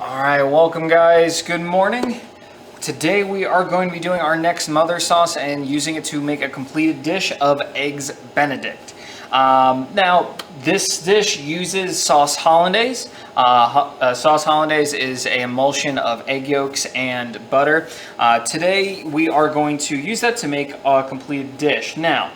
All right, welcome guys. Good morning. Today we are going to be doing our next mother sauce and using it to make a completed dish of eggs Benedict. Now, this dish uses sauce hollandaise. Sauce hollandaise is an emulsion of egg yolks and butter. Today we are going to use that to make a completed dish. Now,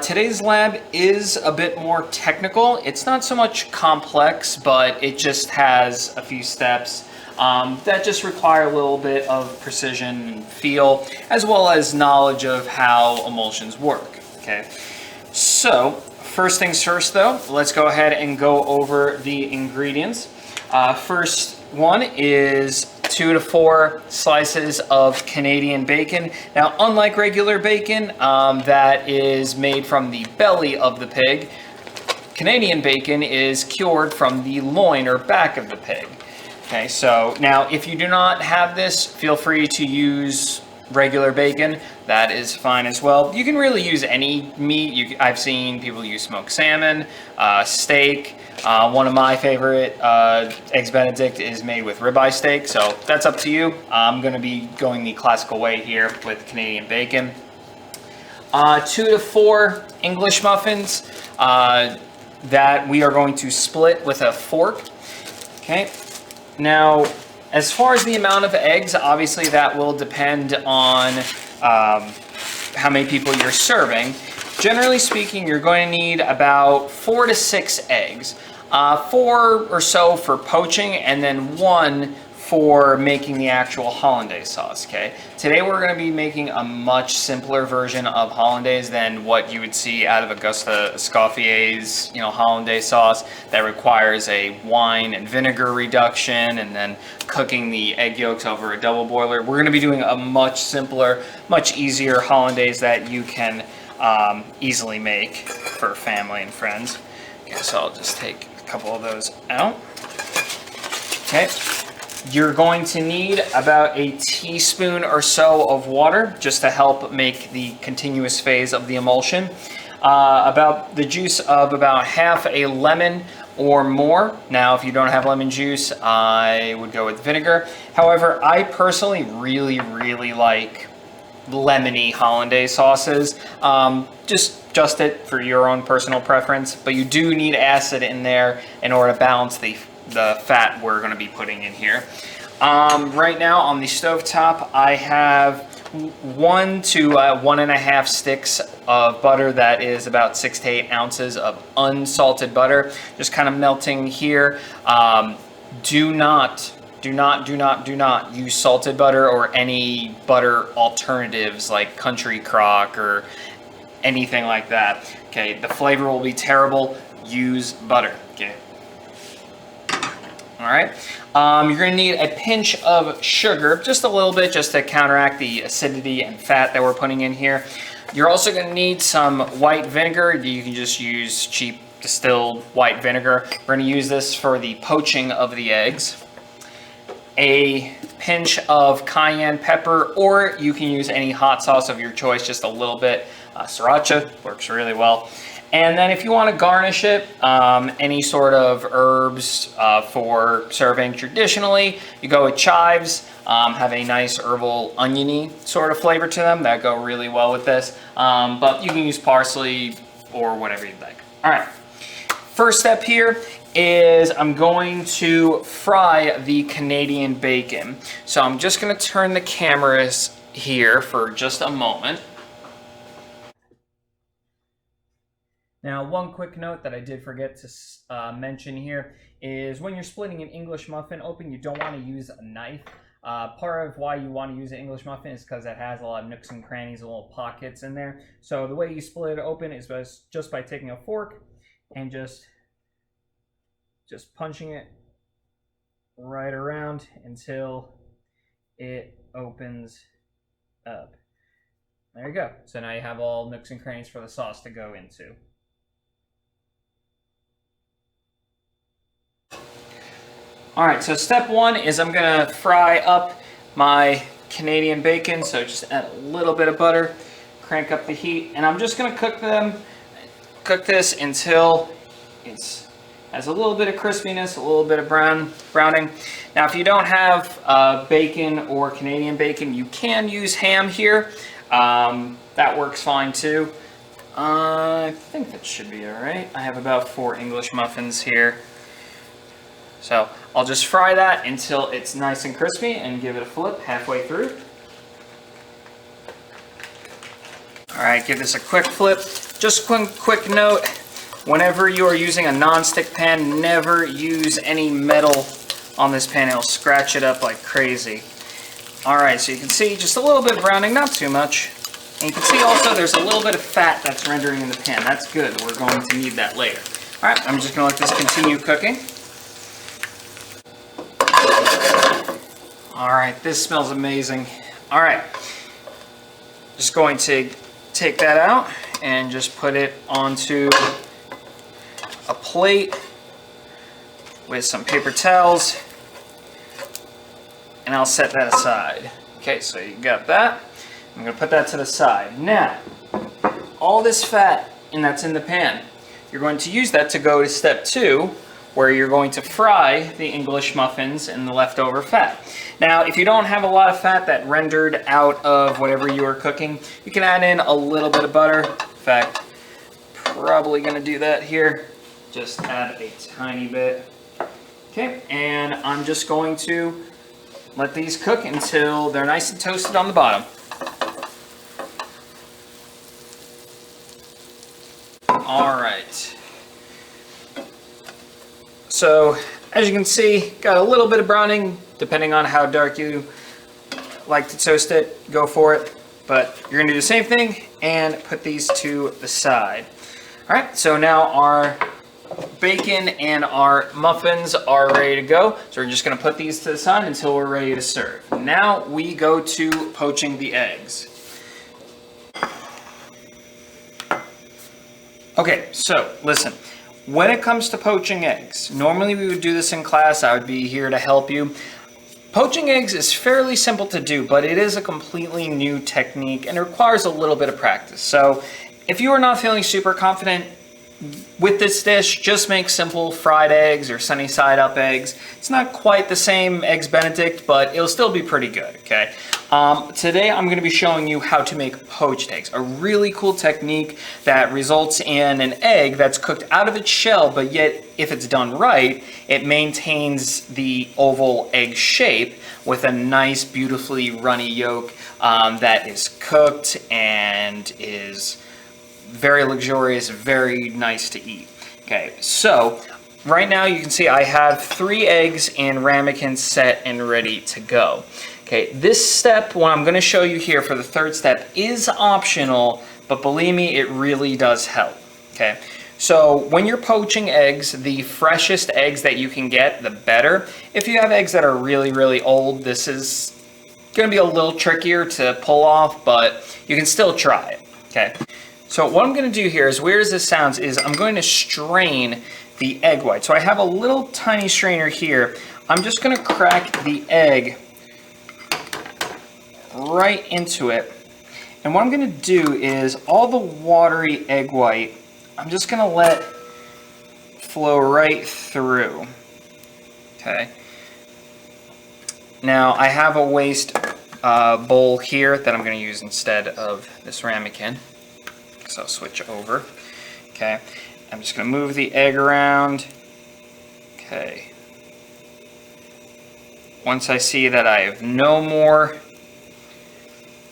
today's lab is a bit more technical. It's not so much complex, but it just has a few steps that just require a little bit of precision and feel, as well as knowledge of how emulsions work. Okay, so first things first though, let's go ahead and go over the ingredients. First one is 2 to 4 slices of Canadian bacon. Now, unlike regular bacon that is made from the belly of the pig, Canadian bacon is cured from the loin or back of the pig. Okay, so now if you do not have this, feel free to use regular bacon. That is fine as well. You can really use any meat. I've seen people use smoked salmon, steak. One of my favorite eggs Benedict is made with ribeye steak, so that's up to you. I'm going to be going the classical way here with Canadian bacon. 2 to 4 English muffins that we are going to split with a fork. Okay. Now, as far as the amount of eggs, obviously that will depend on how many people you're serving. Generally speaking, you're going to need about 4 to 6 eggs. 4 or so for poaching, and then 1 for making the actual hollandaise sauce. Okay. Today we're going to be making a much simpler version of hollandaise than what you would see out of Augusta Escoffier's, hollandaise sauce that requires a wine and vinegar reduction and then cooking the egg yolks over a double boiler. We're going to be doing a much simpler, much easier hollandaise that you can easily make for family and friends. Okay, so I'll just take a couple of those out. Okay. You're going to need about a teaspoon or so of water just to help make the continuous phase of the emulsion. About the juice of about half a lemon or more. Now, if you don't have lemon juice, I would go with vinegar. However, I personally really like lemony hollandaise sauces. Just it for your own personal preference, but you do need acid in there in order to balance the fat we're going to be putting in here. Right now on the stovetop, I have 1 to 1.5 sticks of butter. That is about 6 to 8 ounces of unsalted butter, just kind of melting here. Do not use salted butter or any butter alternatives like Country Crock or anything like that. Okay, the flavor will be terrible. Use butter. Okay. All right, you're going to need a pinch of sugar, just a little bit, just to counteract the acidity and fat that we're putting in here. You're also going to need some white vinegar. You can just use cheap distilled white vinegar. We're going to use this for the poaching of the eggs. A pinch of cayenne pepper, or you can use any hot sauce of your choice, just a little bit. Sriracha works really well. And then if you want to garnish it, any sort of herbs for serving traditionally, you go with chives, have a nice herbal oniony sort of flavor to them that go really well with this. But you can use parsley or whatever you'd like. All right, first step here is I'm going to fry the Canadian bacon. So I'm just going to turn the cameras here for just a moment. Now, one quick note that I did forget to mention here is when you're splitting an English muffin open, you don't want to use a knife. Part of why you want to use an English muffin is because it has a lot of nooks and crannies and little pockets in there. So the way you split it open is just by taking a fork and just punching it right around until it opens up. There you go. So now you have all nooks and crannies for the sauce to go into. All right, so step 1 is I'm gonna fry up my Canadian bacon. So just add a little bit of butter, crank up the heat, and I'm just gonna cook this until it's Has a little bit of crispiness, a little bit of browning. Now, if you don't have bacon or Canadian bacon, you can use ham here. That works fine too. I think that should be all right. I have about 4 English muffins here. So I'll just fry that until it's nice and crispy and give it a flip halfway through. All right, give this a quick flip. Just quick note, whenever you are using a non-stick pan, never use any metal on this pan. It'll scratch it up like crazy. All right, so you can see just a little bit of browning, not too much. And you can see also there's a little bit of fat that's rendering in the pan. That's good. We're going to need that later. All right, I'm just going to let this continue cooking. All right, this smells amazing. All right, just going to take that out and just put it onto a plate with some paper towels, and I'll set that aside. Okay, so you got that. I'm going to put that to the side. Now, all this fat that's in the pan, you're going to use that to go to step 2, where you're going to fry the English muffins in the leftover fat. Now, if you don't have a lot of fat that rendered out of whatever you are cooking, you can add in a little bit of butter. In fact, probably going to do that here. Just add a tiny bit. Okay, and I'm just going to let these cook until they're nice and toasted on the bottom. All right. So, as you can see, got a little bit of browning. Depending on how dark you like to toast it, go for it. But you're going to do the same thing and put these to the side. All right, so now our bacon and our muffins are ready to go. So we're just going to put these to the side until we're ready to serve. Now we go to poaching the eggs. Okay, so listen. When it comes to poaching eggs, normally we would do this in class. I would be here to help you. Poaching eggs is fairly simple to do, but it is a completely new technique and it requires a little bit of practice. So if you are not feeling super confident with this dish, just make simple fried eggs or sunny side up eggs. It's not quite the same Eggs Benedict, but it'll still be pretty good, okay? Today I'm going to be showing you how to make poached eggs, a really cool technique that results in an egg that's cooked out of its shell, but yet if it's done right, it maintains the oval egg shape with a nice, beautifully runny yolk that is cooked and is very luxurious, very nice to eat. Okay, so right now you can see I have 3 eggs in ramekins set and ready to go. Okay, this step, what I'm going to show you here for the 3rd step, is optional, but believe me, it really does help. Okay, so when you're poaching eggs, the freshest eggs that you can get, the better. If you have eggs that are really, really old, this is going to be a little trickier to pull off, but you can still try it. Okay. So what I'm going to do here, as weird as this sounds, is I'm going to strain the egg white. So I have a little tiny strainer here. I'm just going to crack the egg right into it. And what I'm going to do is all the watery egg white, I'm just going to let flow right through. Okay. Now I have a waste bowl here that I'm going to use instead of this ramekin. So I'll switch over. Okay, I'm just going to move the egg around. Okay. Once I see that I have no more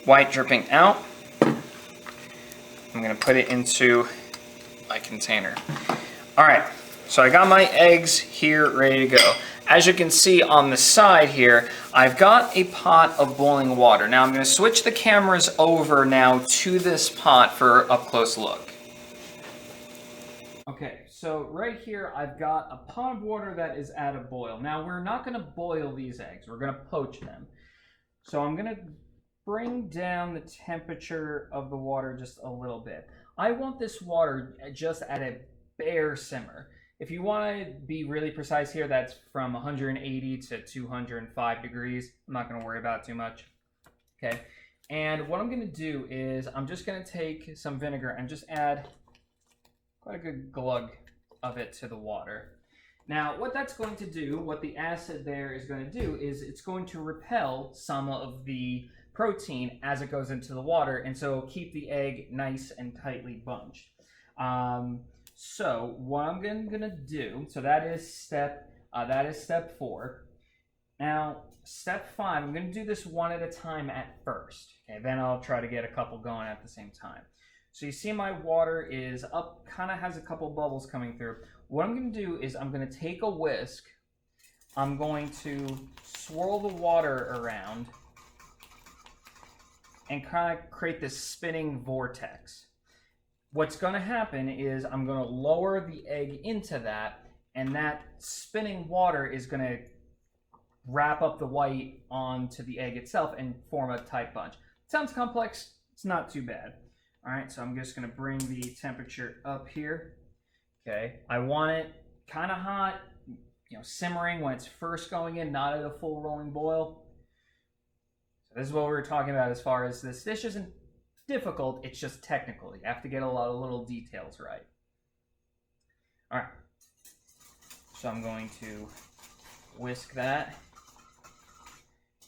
white dripping out, I'm going to put it into my container. All right, so I got my eggs here ready to go. As you can see on the side here, I've got a pot of boiling water. Now I'm going to switch the cameras over now to this pot for an up-close look. Okay, so right here I've got a pot of water that is at a boil. Now we're not going to boil these eggs, we're going to poach them. So I'm going to bring down the temperature of the water just a little bit. I want this water just at a bare simmer. If you want to be really precise here, that's from 180 to 205 degrees. I'm not going to worry about it too much. Okay, and what I'm going to do is I'm just going to take some vinegar and just add quite a good glug of it to the water. Now, what that's going to do, what the acid there is going to do, is it's going to repel some of the protein as it goes into the water, and so it'll keep the egg nice and tightly bunched. So what I'm going to do, so that is step 4. Now, step 5, I'm going to do this one at a time at first. Okay, then I'll try to get a couple going at the same time. So you see my water is up, kind of has a couple bubbles coming through. What I'm going to do is I'm going to take a whisk. I'm going to swirl the water around and kind of create this spinning vortex. What's going to happen is I'm going to lower the egg into that, and that spinning water is going to wrap up the white onto the egg itself and form a tight bunch. Sounds complex, it's not too bad. All right, so I'm just going to bring the temperature up here. Okay, I want it kind of hot, simmering when it's first going in, not at a full rolling boil. So this is what we were talking about as far as this dish isn't difficult, it's just technical. You have to get a lot of little details right. All right, so I'm going to whisk that,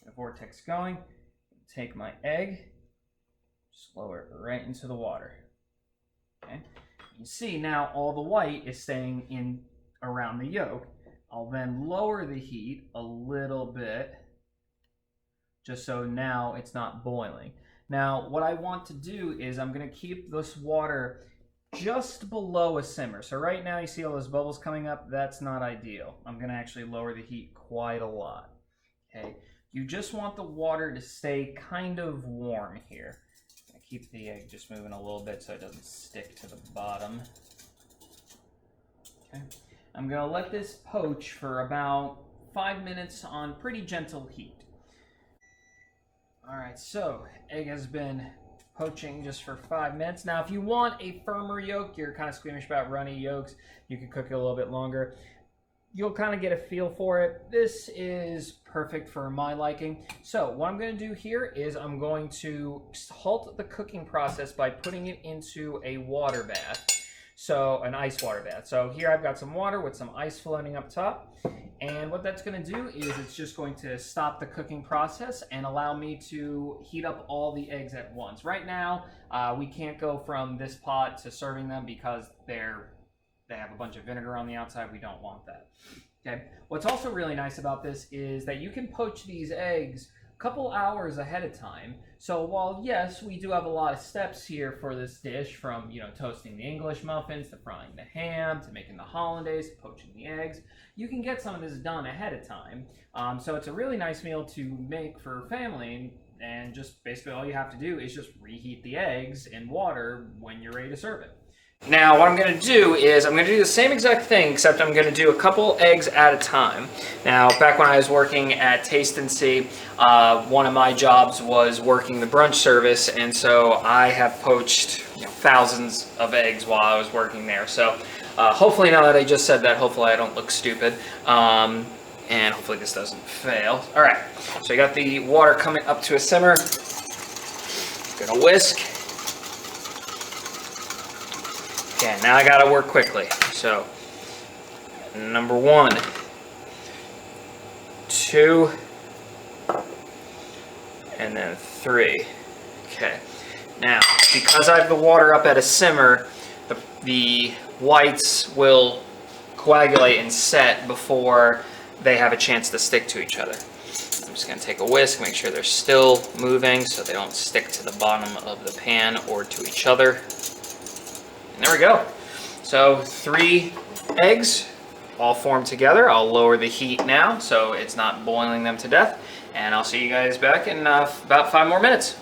the vortex going, take my egg, just lower it right into the water. Okay, you see now all the white is staying in around the yolk. I'll then lower the heat a little bit, just so now it's not boiling. Now, what I want to do is I'm going to keep this water just below a simmer. So right now you see all those bubbles coming up. That's not ideal. I'm going to actually lower the heat quite a lot. Okay, you just want the water to stay kind of warm here. I'm going to keep the egg just moving a little bit so it doesn't stick to the bottom. Okay, I'm going to let this poach for about 5 minutes on pretty gentle heat. All right, so egg has been poaching just for 5 minutes. Now, if you want a firmer yolk, you're kind of squeamish about runny yolks, you can cook it a little bit longer. You'll kind of get a feel for it. This is perfect for my liking. So what I'm going to do here is I'm going to halt the cooking process by putting it into a water bath. So an ice water bath. So here I've got some water with some ice floating up top. And what that's going to do is it's just going to stop the cooking process and allow me to heat up all the eggs at once. Right now, we can't go from this pot to serving them because they have a bunch of vinegar on the outside. We don't want that. Okay. What's also really nice about this is that you can poach these eggs a couple hours ahead of time. So while yes, we do have a lot of steps here for this dish, from toasting the English muffins to frying the ham to making the hollandaise to poaching the eggs, you can get some of this done ahead of time. So it's a really nice meal to make for family, and just basically all you have to do is just reheat the eggs in water when you're ready to serve it. Now what I'm going to do is I'm going to do the same exact thing, except I'm going to do a couple eggs at a time. Now, back when I was working at Taste and See, one of my jobs was working the brunch service, and so I have poached thousands of eggs while I was working there. So hopefully, now that I just said that, hopefully I don't look stupid, and hopefully this doesn't fail. All right, so I got the water coming up to a simmer. Gonna whisk. Okay, now I gotta work quickly. So, number 1, 2, and then 3. Okay. Now, because I have the water up at a simmer, the whites will coagulate and set before they have a chance to stick to each other. I'm just going to take a whisk, make sure they're still moving so they don't stick to the bottom of the pan or to each other. And there we go. So 3 eggs all formed together. I'll lower the heat now so it's not boiling them to death. And I'll see you guys back in about 5 more minutes.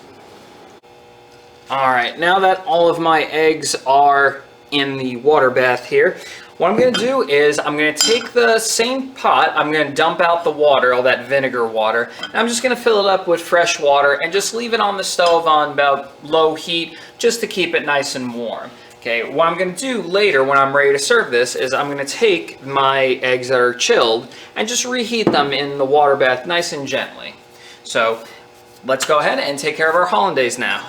Alright, now that all of my eggs are in the water bath here, what I'm going to do is I'm going to take the same pot, I'm going to dump out the water, all that vinegar water, and I'm just going to fill it up with fresh water and just leave it on the stove on about low heat just to keep it nice and warm. Okay, what I'm going to do later when I'm ready to serve this is I'm going to take my eggs that are chilled and just reheat them in the water bath nice and gently. So let's go ahead and take care of our hollandaise now.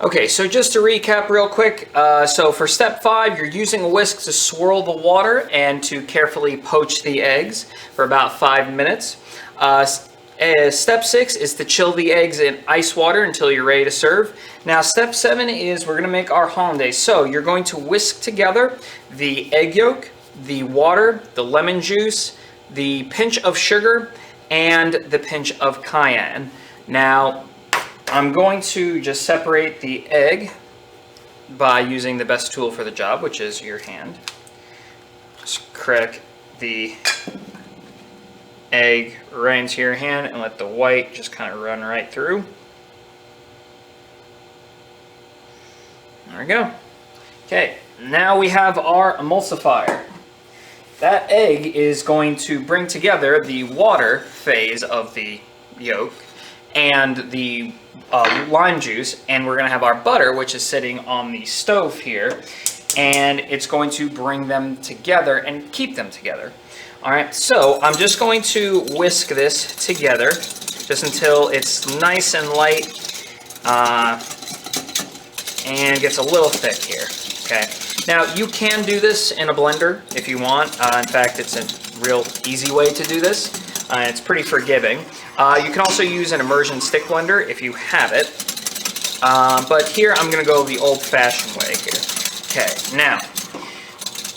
Okay, so just to recap real quick, so for step 5, you're using a whisk to swirl the water and to carefully poach the eggs for about 5 minutes. Step 6 is to chill the eggs in ice water until you're ready to serve. Now step 7 is we're going to make our hollandaise. So you're going to whisk together the egg yolk, the water, the lemon juice, the pinch of sugar, and the pinch of cayenne. Now I'm going to just separate the egg by using the best tool for the job, which is your hand. Just crack the egg right into your hand and let the white just kind of run right through. There we go. Okay, now we have our emulsifier. That egg is going to bring together the water phase of the yolk and the lime juice, and we're going to have our butter, which is sitting on the stove here, and it's going to bring them together and keep them together. All right, so I'm just going to whisk this together just until it's nice and light and gets a little thick here. Okay, now you can do this in a blender if you want. In fact, it's a real easy way to do this. It's pretty forgiving. You can also use an immersion stick blender if you have it. But here I'm going to go the old-fashioned way here. Okay, now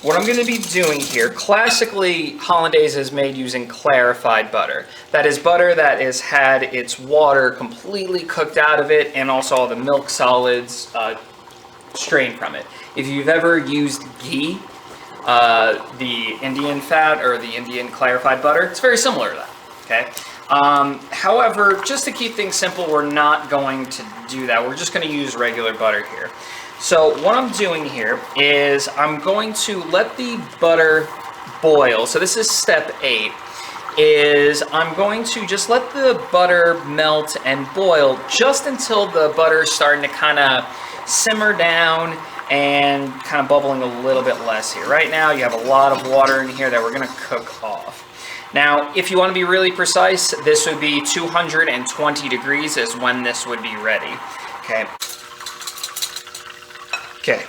what I'm going to be doing here, classically hollandaise is made using clarified butter. That is butter that has had its water completely cooked out of it and also all the milk solids strained from it. If you've ever used ghee, the Indian fat or the Indian clarified butter, it's very similar to that, okay? However, just to keep things simple, we're not going to do that. We're just going to use regular butter here. So what I'm doing here is I'm going to let the butter boil. So this is step 8, is I'm going to just let the butter melt and boil just until the butter is starting to kind of simmer down and kind of bubbling a little bit less here. Right now you have a lot of water in here that we're going to cook off. Now, if you want to be really precise, this would be 220 degrees is when this would be ready. Okay. Okay.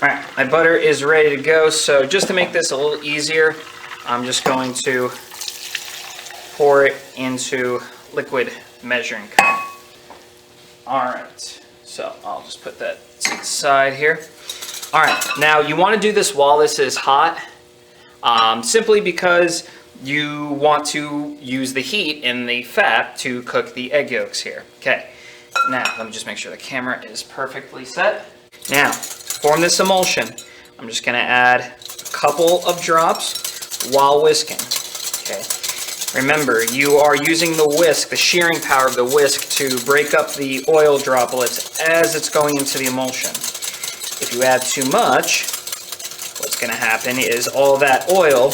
All right, my butter is ready to go. So just to make this a little easier, I'm just going to pour it into liquid measuring cup. All right. So I'll just put that to the side here. All right. Now you want to do this while this is hot, simply because you want to use the heat in the fat to cook the egg yolks here. Okay, now let me just make sure the camera is perfectly set. Now, form this emulsion. I'm just going to add a couple of drops while whisking. Okay, remember, you are using the whisk, the shearing power of the whisk, to break up the oil droplets as it's going into the emulsion. If you add too much, what's going to happen is all that oil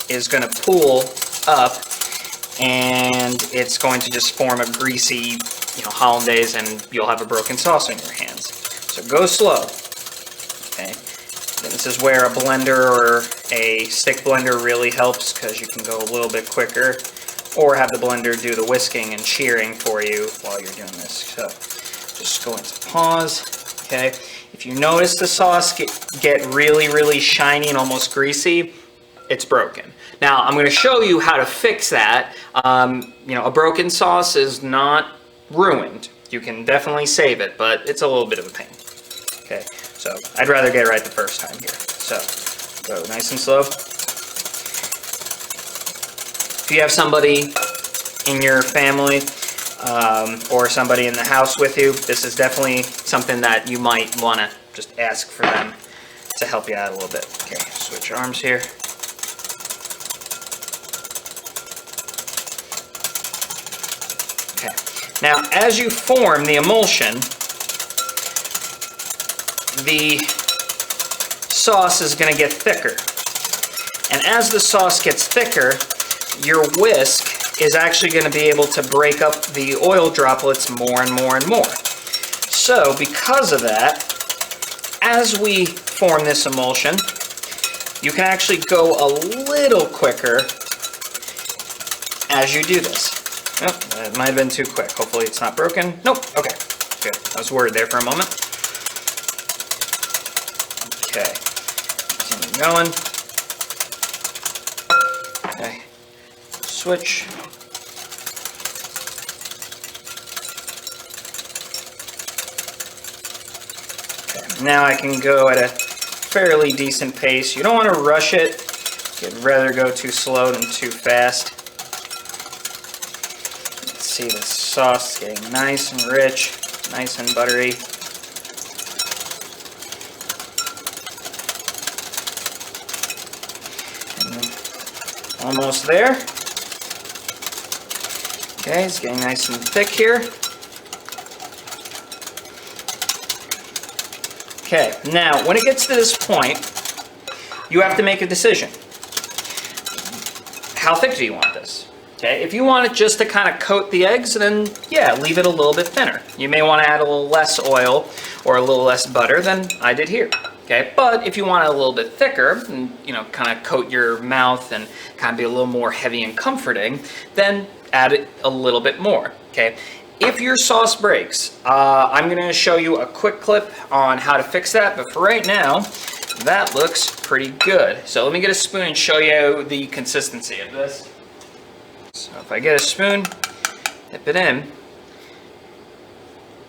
is going to pool up and it's going to just form a greasy, hollandaise, and you'll have a broken sauce in your hands. So go slow. Okay. Then this is where a blender or a stick blender really helps, because you can go a little bit quicker, or have the blender do the whisking and shearing for you while you're doing this. So just go into pause. Okay. If you notice the sauce get really, really shiny and almost greasy, it's broken. Now, I'm going to show you how to fix that. A broken sauce is not ruined. You can definitely save it, but it's a little bit of a pain. Okay, so I'd rather get it right the first time here. So, go nice and slow. If you have somebody in your family or somebody in the house with you, this is definitely something that you might want to just ask for them to help you out a little bit. Okay, switch arms here. Okay. Now, as you form the emulsion, the sauce is going to get thicker. And as the sauce gets thicker, your whisk is actually going to be able to break up the oil droplets more and more and more. So, because of that, as we form this emulsion, you can actually go a little quicker as you do this. Oh, that might have been too quick. Hopefully it's not broken. Nope. Okay. Good. I was worried there for a moment. Okay. Continue going. Okay. Switch. Okay. Now I can go at a fairly decent pace. You don't want to rush it. You'd rather go too slow than too fast. Let's see, the sauce is getting nice and rich, nice and buttery. And almost there. Okay, it's getting nice and thick here. Okay, now when it gets to this point, you have to make a decision. How thick do you want this? Okay, if you want it just to kind of coat the eggs, then yeah, leave it a little bit thinner. You may want to add a little less oil or a little less butter than I did here. Okay, but if you want it a little bit thicker and, you know, kind of coat your mouth and kind of be a little more heavy and comforting, then add it a little bit more. Okay, if your sauce breaks, I'm going to show you a quick clip on how to fix that, but for right now, that looks pretty good. So let me get a spoon and show you the consistency of this. So if I get a spoon, dip it in,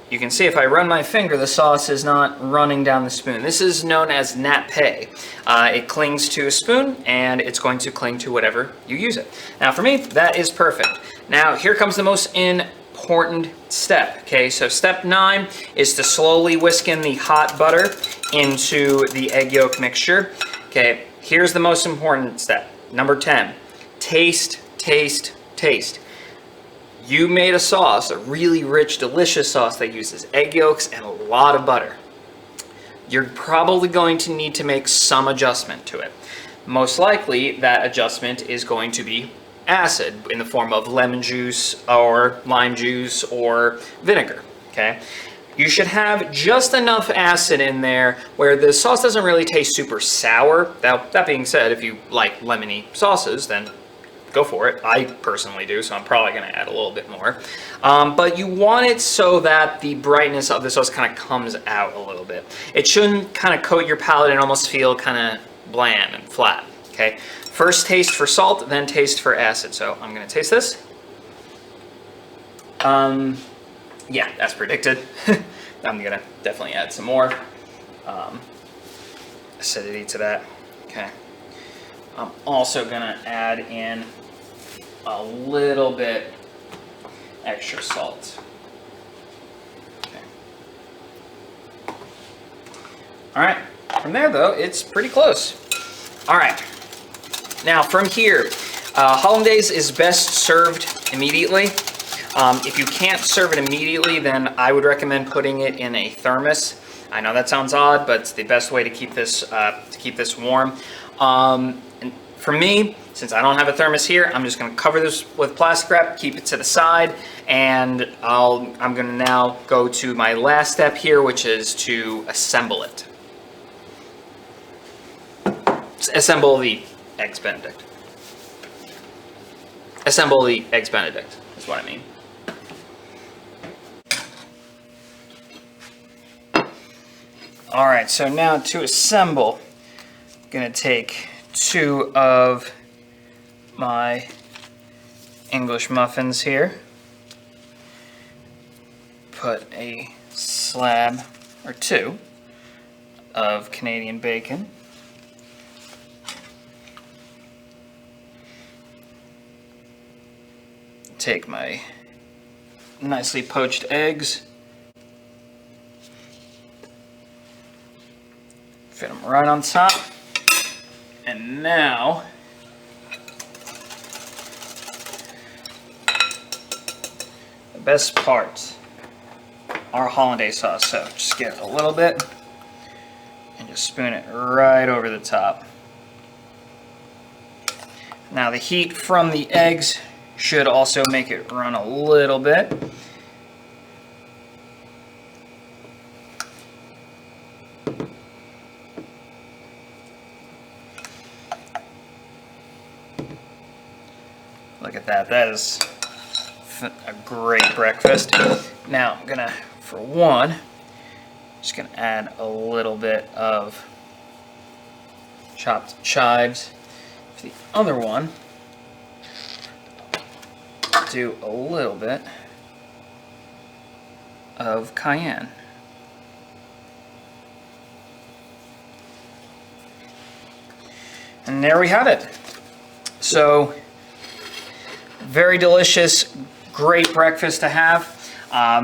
you can see if I run my finger, the sauce is not running down the spoon. This is known as nappe. It clings to a spoon, and it's going to cling to whatever you use it. Now for me, that is perfect. Now here comes the most important step. Okay, so step 9 is to slowly whisk in the hot butter into the egg yolk mixture. Okay, here's the most important step. Number 10, taste, taste, taste. You made a sauce, a really rich, delicious sauce that uses egg yolks and a lot of butter. You're probably going to need to make some adjustment to it. Most likely, that adjustment is going to be acid in the form of lemon juice or lime juice or vinegar, okay? You should have just enough acid in there where the sauce doesn't really taste super sour. That being said, if you like lemony sauces, then go for it. I personally do, so I'm probably going to add a little bit more. But you want it so that the brightness of the sauce kind of comes out a little bit. It shouldn't kind of coat your palate and almost feel kind of bland and flat, okay? First taste for salt, then taste for acid. So I'm going to taste this. Yeah, as predicted. I'm going to definitely add some more acidity to that. Okay. I'm also going to add in a little bit extra salt. Okay. All right. From there, though, it's pretty close. All right. Now, from here, Hollandaise is best served immediately. If you can't serve it immediately, then I would recommend putting it in a thermos. I know that sounds odd, but it's the best way to keep this warm. And for me, since I don't have a thermos here, I'm just going to cover this with plastic wrap, keep it to the side, and I'm going to now go to my last step here, which is to assemble it. Assemble the Eggs Benedict. Assemble the Eggs Benedict is what I mean. Alright, so now to assemble, I'm going to take 2 of my English muffins here, put a slab or 2 of Canadian bacon, take my nicely poached eggs, fit them right on top, and now the best part, our hollandaise sauce. So just get a little bit and just spoon it right over the top. Now the heat from the eggs should also make it run a little bit. Look at that, that is a great breakfast. Now I'm gonna for one, just gonna add a little bit of chopped chives. For the other one, do a little bit of cayenne. And there we have it. So, very delicious, great breakfast to have.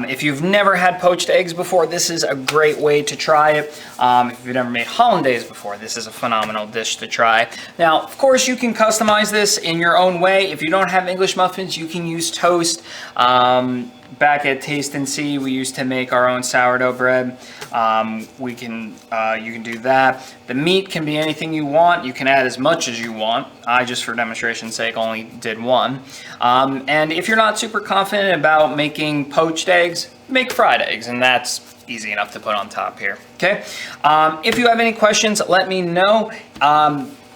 If you've never had poached eggs before, this is a great way to try it. If you've never made hollandaise before, this is a phenomenal dish to try. Now, of course, you can customize this in your own way. If you don't have English muffins, you can use toast. Back at Taste and See, we used to make our own sourdough bread. You can do that. The meat can be anything you want. You can add as much as you want. I just, for demonstration's sake, only did one. And if you're not super confident about making poached eggs, make fried eggs, and that's easy enough to put on top here. Okay. If you have any questions, let me know.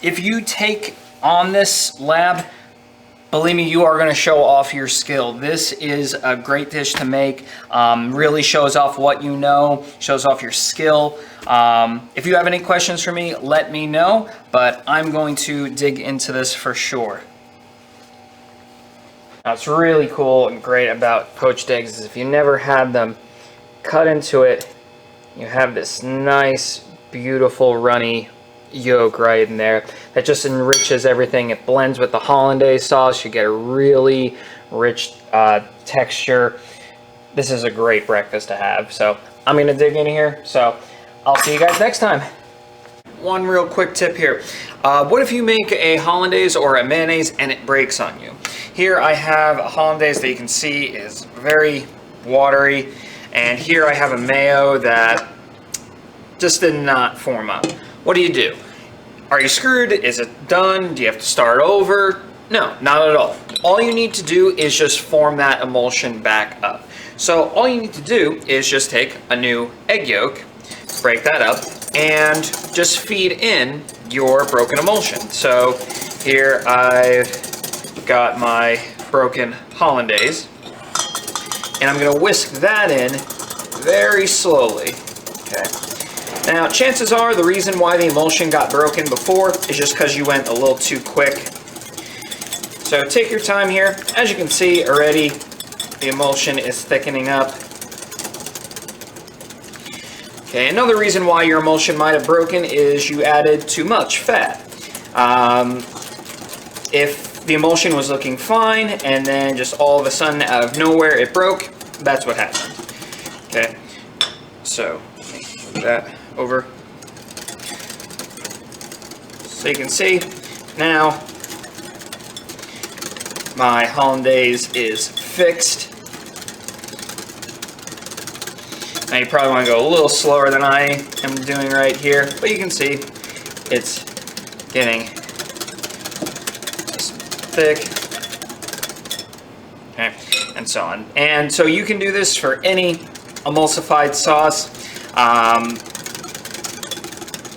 If you take on this lab, believe me, you are going to show off your skill. This is a great dish to make. Really shows off what you know, shows off your skill. If you have any questions for me, let me know, but I'm going to dig into this for sure. Now, what's really cool and great about poached eggs is if you never had them, cut into it, you have this nice, beautiful, runny yolk right in there that just enriches everything. It blends with the hollandaise sauce. You get a really rich texture. This is a great breakfast to have. So I'm gonna dig in here. So I'll see you guys next time. One real quick tip here. What if you make a hollandaise or a mayonnaise and it breaks on you? Here I have a hollandaise that you can see is very watery, and here I have a mayo that just did not form up. What do? Are you screwed? Is it done? Do you have to start over? No, not at all. All you need to do is just form that emulsion back up. So all you need to do is just take a new egg yolk, break that up, and just feed in your broken emulsion. So here I've got my broken hollandaise, and I'm gonna whisk that in very slowly. Okay. Now, chances are the reason why the emulsion got broken before is just because you went a little too quick. So take your time here. As you can see already, the emulsion is thickening up. Okay, another reason why your emulsion might have broken is you added too much fat. If the emulsion was looking fine and then just all of a sudden out of nowhere it broke, that's what happened. Okay, so move that over. So you can see now my hollandaise is fixed. Now you probably want to go a little slower than I am doing right here, but you can see it's getting nice and thick. Okay, and so on. And so you can do this for any emulsified sauce.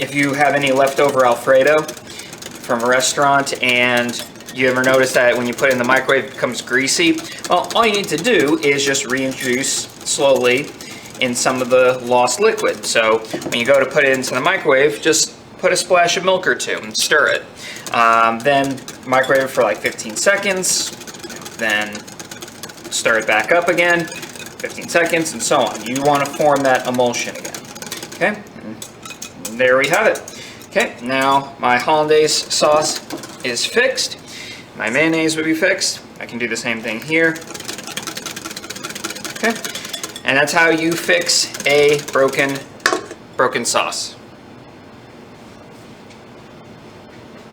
If you have any leftover Alfredo from a restaurant and you ever notice that when you put it in the microwave it becomes greasy, well, all you need to do is just reintroduce slowly in some of the lost liquid. So when you go to put it into the microwave, just put a splash of milk or two and stir it. Then microwave it for like 15 seconds, then stir it back up again, 15 seconds, and so on. You want to form that emulsion again. Okay, and there we have it. Okay, now my hollandaise sauce is fixed. My mayonnaise would be fixed. I can do the same thing here. Okay, and that's how you fix a broken sauce.